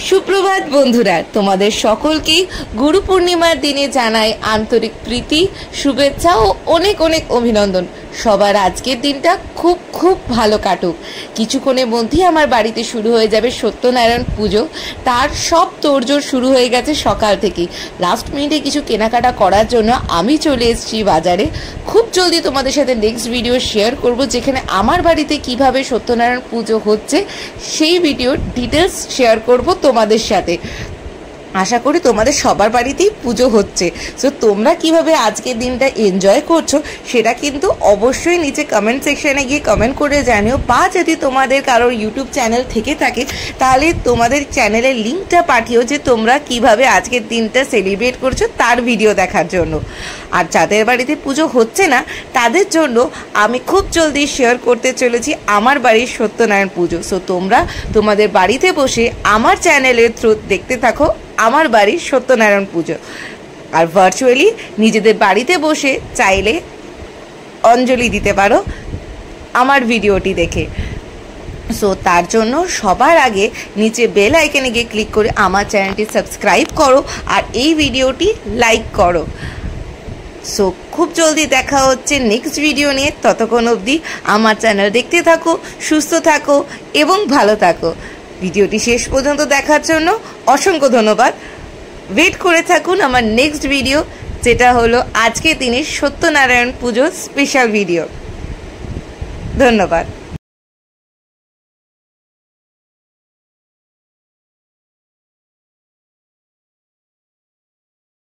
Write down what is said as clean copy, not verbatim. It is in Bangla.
সুপ্রভাত বন্ধুরা, তোমাদের সকলকেই গুরু পূর্ণিমার দিনে জানাই আন্তরিক প্রীতি, শুভেচ্ছা ও অনেক অনেক অভিনন্দন। সবার আজকের দিনটা খুব খুব ভালো কাটুক। কিছুক্ষণের মধ্যেই আমার বাড়িতে শুরু হয়ে যাবে সত্যনারায়ণ পুজো। তার সব তোড়জোড় শুরু হয়ে গেছে সকাল থেকেই। লাস্ট মিনিটে কিছু কেনাকাটা করার জন্য আমি চলে এসেছি বাজারে। খুব জলদি তোমাদের সাথে নেক্সট ভিডিও শেয়ার করব, যেখানে আমার বাড়িতে কিভাবে সত্যনারায়ণ পুজো হচ্ছে সেই ভিডিওর ডিটেলস শেয়ার করব তোমাদের সাথে। আশা করি তোমাদের সবার বাড়িতেই পুজো হচ্ছে। সো তোমরা কিভাবে আজকের দিনটা এনজয় করছো সেটা কিন্তু অবশ্যই নিচে কমেন্ট সেকশনে গিয়ে কমেন্ট করে জানিও, বা যদি তোমাদের কারোর ইউটিউব চ্যানেল থেকে থাকে তাহলে তোমাদের চ্যানেলের লিঙ্কটা পাঠিও যে তোমরা কিভাবে আজকের দিনটা সেলিব্রেট করছো তার ভিডিও দেখার জন্য। আর যাদের বাড়িতে পুজো হচ্ছে না তাদের জন্য আমি খুব জলদি শেয়ার করতে চলেছি আমার বাড়ির সত্যনারায়ণ পুজো। সো তোমরা তোমাদের বাড়িতে বসে আমার চ্যানেলের থ্রু দেখতে থাকো আমার বাড়ির সত্যনারায়ণ পুজো। আর ভার্চুয়ালি নিজেদের বাড়িতে বসে চাইলে অঞ্জলি দিতে পারো আমার ভিডিওটি দেখে। সো তার জন্য সবার আগে নিচে বেল আইকনে গিয়ে ক্লিক করে আমার চ্যানেলটি সাবস্ক্রাইব করো আর এই ভিডিওটি লাইক করো। সো খুব জলদি দেখা হচ্ছে নেক্সট ভিডিও নিয়ে। ততক্ষণ অবধি আমার চ্যানেল দেখতে থাকো, সুস্থ থাকো এবং ভালো থাকো। ভিডিওটি শেষ পর্যন্ত দেখার জন্য অসংখ্য ধন্যবাদ। ওয়েট করে থাকুন আমার নেক্সট ভিডিও, যেটা হলো আজকের দিনের সত্যনারায়ণ পুজোর স্পেশাল ভিডিও। ধন্যবাদ।